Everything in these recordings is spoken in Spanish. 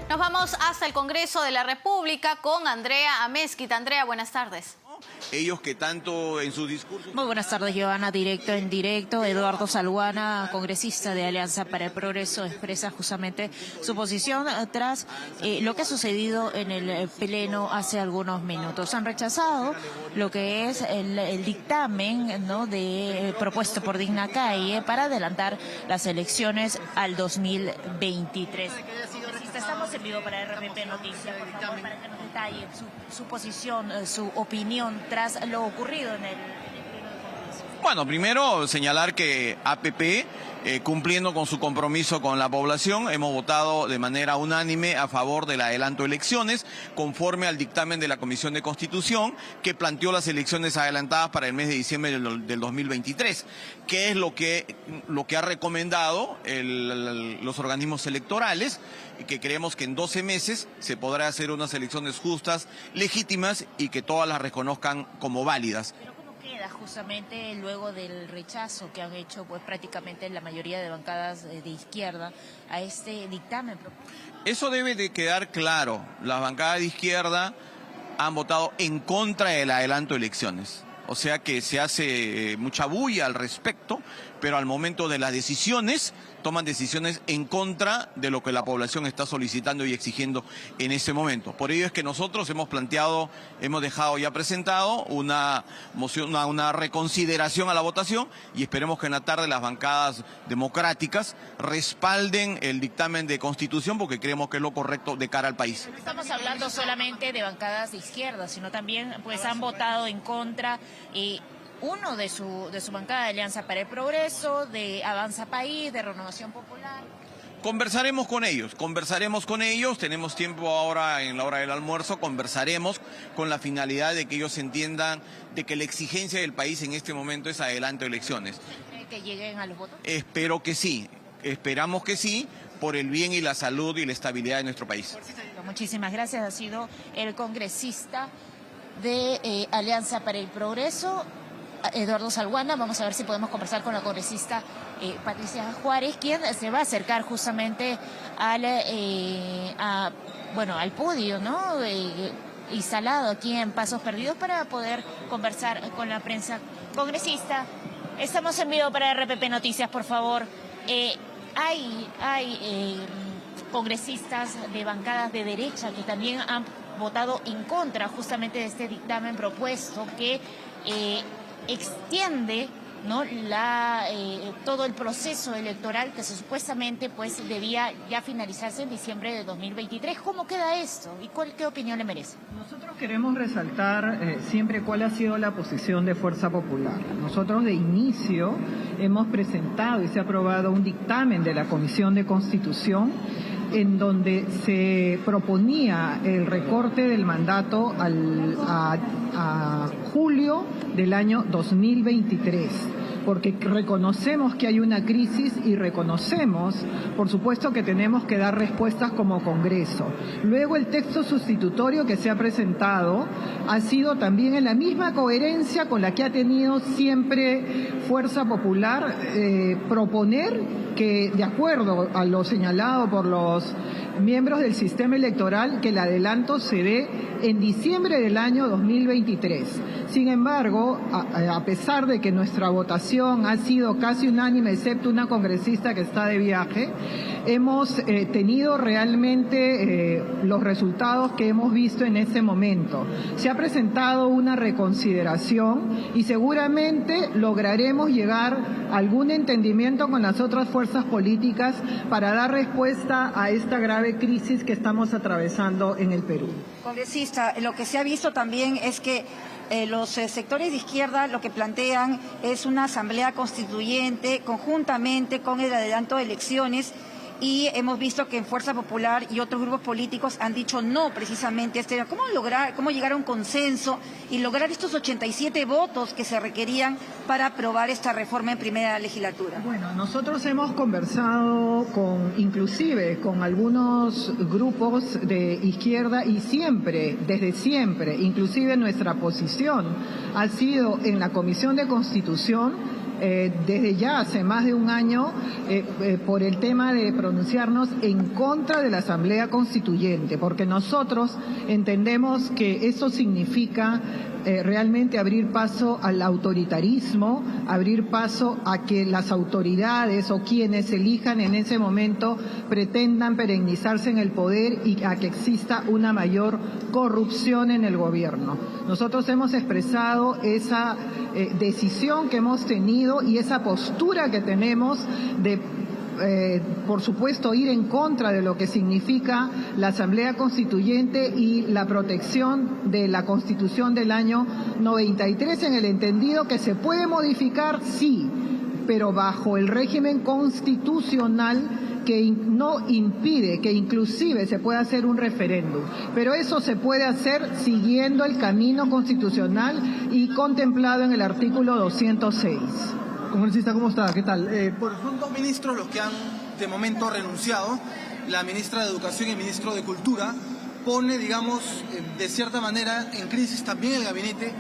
Nos vamos hasta el Congreso de la República con Andrea Amezquita. Andrea, buenas tardes. Ellos que tanto en sus discursos... Muy buenas tardes, Giovanna. Directo en directo. Eduardo Salguana, congresista de Alianza para el Progreso, expresa justamente su posición tras lo que ha sucedido en el Pleno hace algunos minutos. Han rechazado lo que es el dictamen, ¿no?, propuesto por Digna Calle para adelantar las elecciones al 2023. Estamos en vivo para RPP Noticias, por favor, para que nos detalle su posición, su opinión tras lo ocurrido en el Pleno del Congreso. Bueno, primero señalar que APP, cumpliendo con su compromiso con la población, hemos votado de manera unánime a favor del adelanto de elecciones, conforme al dictamen de la Comisión de Constitución, que planteó las elecciones adelantadas para el mes de diciembre del 2023. ¿Qué es lo que ha recomendado los organismos electorales? Que creemos que en 12 meses se podrá hacer unas elecciones justas, legítimas y que todas las reconozcan como válidas. Pero ¿cómo queda justamente luego del rechazo que han hecho pues prácticamente la mayoría de bancadas de izquierda a este dictamen? Eso debe de quedar claro. Las bancadas de izquierda han votado en contra del adelanto de elecciones. O sea que se hace mucha bulla al respecto, pero al momento de las decisiones, toman decisiones en contra de lo que la población está solicitando y exigiendo en ese momento. Por ello es que nosotros hemos dejado ya presentado una moción, una reconsideración a la votación, y esperemos que en la tarde las bancadas democráticas respalden el dictamen de Constitución, porque creemos que es lo correcto de cara al país. No estamos hablando solamente de bancadas de izquierda, sino también pues han votado en contra uno de su bancada de Alianza para el Progreso, de Avanza País, de Renovación Popular. Conversaremos con ellos, tenemos tiempo ahora en la hora del almuerzo, conversaremos con la finalidad de que ellos entiendan de que la exigencia del país en este momento es adelanto de elecciones. ¿Cree que lleguen a los votos? Espero que sí, esperamos que sí, por el bien y la salud y la estabilidad de nuestro país. Muchísimas gracias, ha sido el congresista de Alianza para el Progreso, Eduardo Salguana. Vamos a ver si podemos conversar con la congresista Patricia Juárez, quien se va a acercar justamente al podio, ¿no?, instalado aquí en Pasos Perdidos para poder conversar con la prensa. Congresista, estamos en vivo para RPP Noticias, por favor. Hay congresistas de bancadas de derecha que también han votado en contra justamente de este dictamen propuesto que extiende, ¿no?, todo el proceso electoral que supuestamente pues debía ya finalizarse en diciembre de 2023. ¿Cómo queda esto y qué opinión le merece? Nosotros queremos resaltar siempre cuál ha sido la posición de Fuerza Popular. Nosotros de inicio hemos presentado y se ha aprobado un dictamen de la Comisión de Constitución en donde se proponía el recorte del mandato a julio del año 2023, porque reconocemos que hay una crisis y reconocemos, por supuesto, que tenemos que dar respuestas como Congreso. Luego el texto sustitutorio que se ha presentado ha sido también en la misma coherencia con la que ha tenido siempre Fuerza Popular, proponer que, de acuerdo a lo señalado por los miembros del sistema electoral, que el adelanto se dé en diciembre del año 2023. Sin embargo, a pesar de que nuestra votación ha sido casi unánime, excepto una congresista que está de viaje, hemos tenido realmente los resultados que hemos visto en ese momento. Se ha presentado una reconsideración y seguramente lograremos llegar a algún entendimiento con las otras fuerzas políticas para dar respuesta a esta grave crisis que estamos atravesando en el Perú. Congresista, lo que se ha visto también es que los sectores de izquierda lo que plantean es una asamblea constituyente conjuntamente con el adelanto de elecciones, y hemos visto que en Fuerza Popular y otros grupos políticos han dicho no precisamente a este. ¿Cómo llegar a un consenso y lograr estos 87 votos que se requerían para aprobar esta reforma en primera legislatura? Bueno, nosotros hemos conversado inclusive con algunos grupos de izquierda y desde siempre, inclusive nuestra posición ha sido en la Comisión de Constitución desde ya hace más de un año por el tema de pronunciarnos en contra de la Asamblea Constituyente, porque nosotros entendemos que eso significa realmente abrir paso al autoritarismo, abrir paso a que las autoridades o quienes elijan en ese momento pretendan perennizarse en el poder y a que exista una mayor corrupción en el gobierno. Nosotros hemos expresado esa decisión que hemos tenido y esa postura que tenemos de por supuesto, ir en contra de lo que significa la Asamblea Constituyente y la protección de la Constitución del año 93, en el entendido que se puede modificar, sí, pero bajo el régimen constitucional que no impide que inclusive se pueda hacer un referéndum. Pero eso se puede hacer siguiendo el camino constitucional y contemplado en el artículo 206. Congresista, ¿cómo está? ¿Qué tal? Son dos ministros los que han de momento renunciado. La ministra de Educación y el ministro de Cultura. Pone, digamos, de cierta manera en crisis también el gabinete,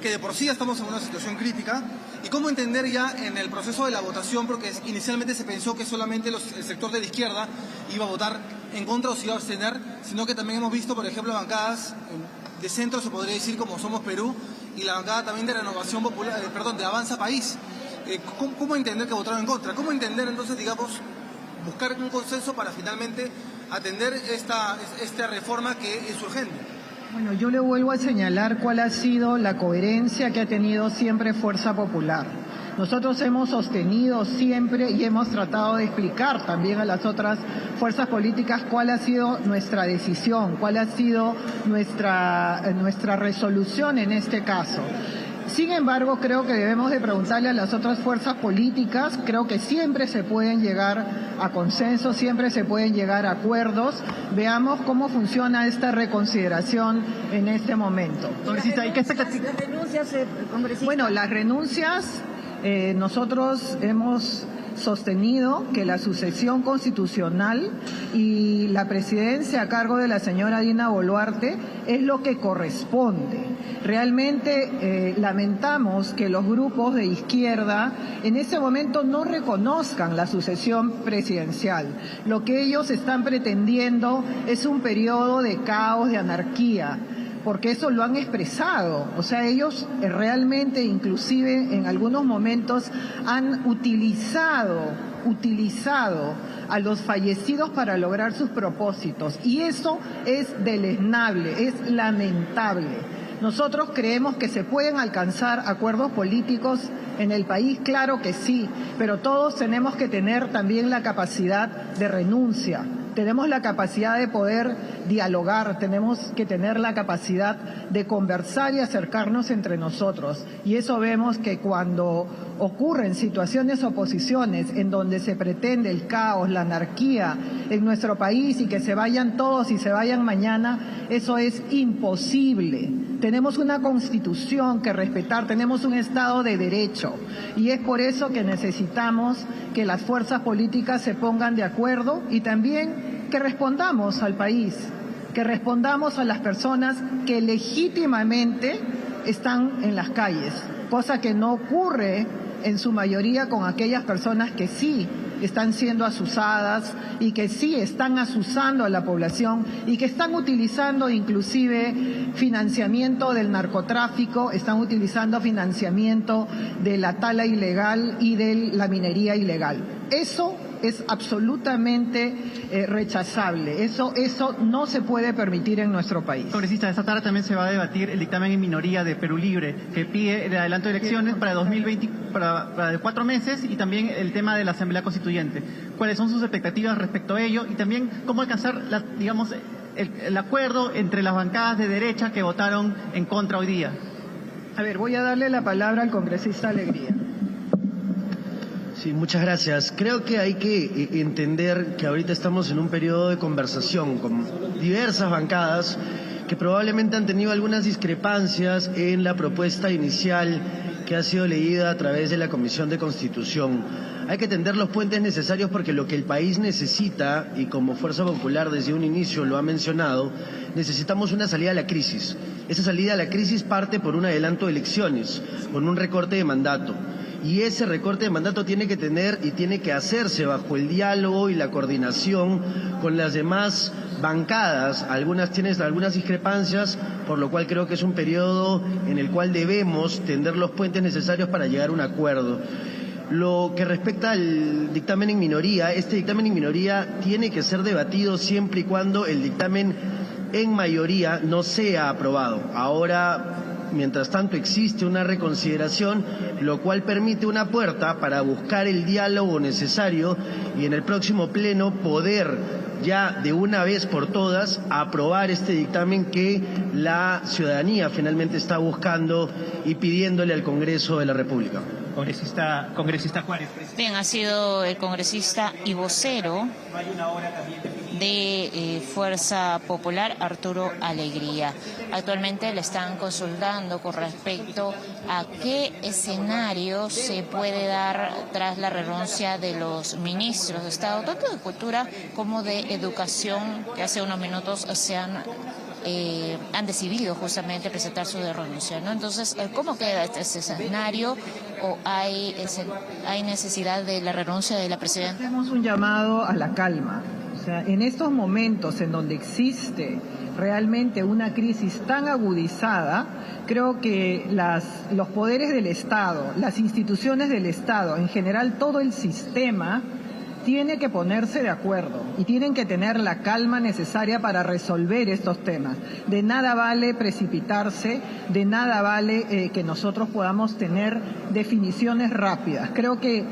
que de por sí ya estamos en una situación crítica. ¿Y cómo entender ya en el proceso de la votación? Porque inicialmente se pensó que solamente el sector de la izquierda iba a votar en contra o se iba a abstener, sino que también hemos visto, por ejemplo, bancadas de centro, se podría decir, como Somos Perú, y la bancada también de Renovación Popular, de Avanza País. ¿Cómo entender que votaron en contra? ¿Cómo entender entonces, digamos, buscar un consenso para finalmente atender esta reforma que es urgente? Bueno, yo le vuelvo a señalar cuál ha sido la coherencia que ha tenido siempre Fuerza Popular. Nosotros hemos sostenido siempre y hemos tratado de explicar también a las otras fuerzas políticas cuál ha sido nuestra decisión, cuál ha sido nuestra resolución en este caso. Sin embargo, creo que debemos de preguntarle a las otras fuerzas políticas, creo que siempre se pueden llegar a consensos, siempre se pueden llegar a acuerdos. Veamos cómo funciona esta reconsideración en este momento. Congresista, ¿y qué expectativa? Las renuncias, congresista. Bueno, las renuncias, nosotros hemos sostenido que la sucesión constitucional y la presidencia a cargo de la señora Dina Boluarte es lo que corresponde. Realmente lamentamos que los grupos de izquierda en ese momento no reconozcan la sucesión presidencial. Lo que ellos están pretendiendo es un periodo de caos, de anarquía, porque eso lo han expresado. O sea, ellos realmente, inclusive en algunos momentos, han utilizado a los fallecidos para lograr sus propósitos. Y eso es deleznable, es lamentable. Nosotros creemos que se pueden alcanzar acuerdos políticos en el país, claro que sí, pero todos tenemos que tener también la capacidad de renuncia. Tenemos la capacidad de poder dialogar, tenemos que tener la capacidad de conversar y acercarnos entre nosotros. Y eso vemos que cuando ocurren situaciones o posiciones en donde se pretende el caos, la anarquía en nuestro país y que se vayan todos y se vayan mañana, eso es imposible. Tenemos una constitución que respetar, tenemos un Estado de Derecho y es por eso que necesitamos que las fuerzas políticas se pongan de acuerdo y también que respondamos al país, que respondamos a las personas que legítimamente están en las calles, cosa que no ocurre en su mayoría con aquellas personas que sí están siendo asusadas y que sí están asusando a la población y que están utilizando inclusive financiamiento del narcotráfico, están utilizando financiamiento de la tala ilegal y de la minería ilegal. Eso es absolutamente rechazable. Eso no se puede permitir en nuestro país. Congresista, esta tarde también se va a debatir el dictamen en minoría de Perú Libre, que pide el adelanto de elecciones para 2020, para 4 meses, y también el tema de la Asamblea Constituyente. ¿Cuáles son sus expectativas respecto a ello? Y también cómo alcanzar, el acuerdo entre las bancadas de derecha que votaron en contra hoy día. A ver, voy a darle la palabra al congresista Alegría. Sí, muchas gracias. Creo que hay que entender que ahorita estamos en un periodo de conversación con diversas bancadas que probablemente han tenido algunas discrepancias en la propuesta inicial que ha sido leída a través de la Comisión de Constitución. Hay que tender los puentes necesarios porque lo que el país necesita, y como Fuerza Popular desde un inicio lo ha mencionado, necesitamos una salida a la crisis. Esa salida a la crisis parte por un adelanto de elecciones, por un recorte de mandato. y ese recorte de mandato tiene que tener y tiene que hacerse bajo el diálogo y la coordinación con las demás bancadas. Tienen algunas discrepancias, por lo cual creo que es un periodo en el cual debemos tender los puentes necesarios para llegar a un acuerdo. Lo que respecta al dictamen en minoría, este dictamen en minoría tiene que ser debatido siempre y cuando el dictamen en mayoría no sea aprobado. Ahora, mientras tanto, existe una reconsideración, lo cual permite una puerta para buscar el diálogo necesario y en el próximo pleno poder ya de una vez por todas aprobar este dictamen que la ciudadanía finalmente está buscando y pidiéndole al Congreso de la República. Congresista Juárez. Bien, ha sido el congresista y vocero de Fuerza Popular, Arturo Alegría. Actualmente le están consultando con respecto a qué escenario se puede dar tras la renuncia de los ministros de Estado, tanto de Cultura como de Educación, que hace unos minutos han decidido justamente presentar su renuncia, ¿no? Entonces, ¿cómo queda este escenario? ¿O hay necesidad de la renuncia de la presidenta? Hacemos un llamado a la calma. O sea, en estos momentos en donde existe realmente una crisis tan agudizada, creo que los poderes del Estado, las instituciones del Estado, en general todo el sistema, tiene que ponerse de acuerdo y tienen que tener la calma necesaria para resolver estos temas. De nada vale precipitarse, de nada vale que nosotros podamos tener definiciones rápidas. Creo que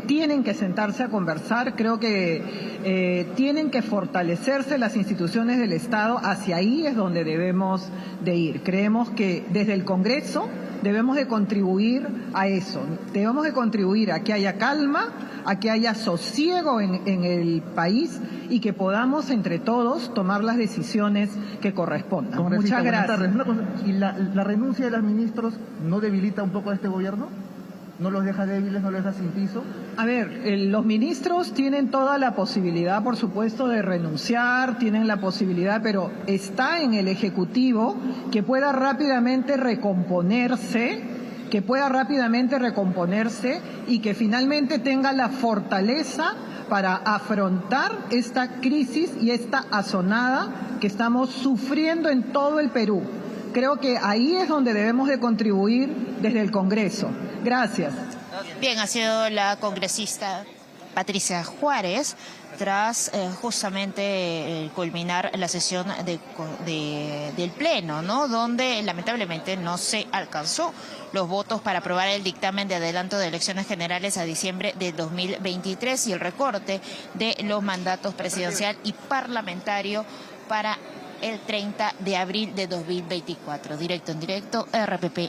tienen que sentarse a conversar, creo que tienen que fortalecerse las instituciones del Estado, hacia ahí es donde debemos de ir. Creemos que desde el Congreso debemos de contribuir a eso, debemos de contribuir a que haya calma, a que haya sosiego en el país y que podamos entre todos tomar las decisiones que correspondan. Muchas gracias. ¿Y la renuncia de los ministros no debilita un poco a este gobierno? ¿No los deja débiles, no los deja sin piso? A ver, los ministros tienen toda la posibilidad, por supuesto, de renunciar, tienen la posibilidad, pero está en el Ejecutivo que pueda rápidamente recomponerse y que finalmente tenga la fortaleza para afrontar esta crisis y esta azonada que estamos sufriendo en todo el Perú. Creo que ahí es donde debemos de contribuir desde el Congreso. Gracias. Bien, ha sido la congresista Patricia Juárez tras justamente culminar la sesión del Pleno, ¿no? Donde lamentablemente no se alcanzó los votos para aprobar el dictamen de adelanto de elecciones generales a diciembre de 2023 y el recorte de los mandatos presidencial y parlamentario para el 30 de abril de 2024. Directo en directo, RPP.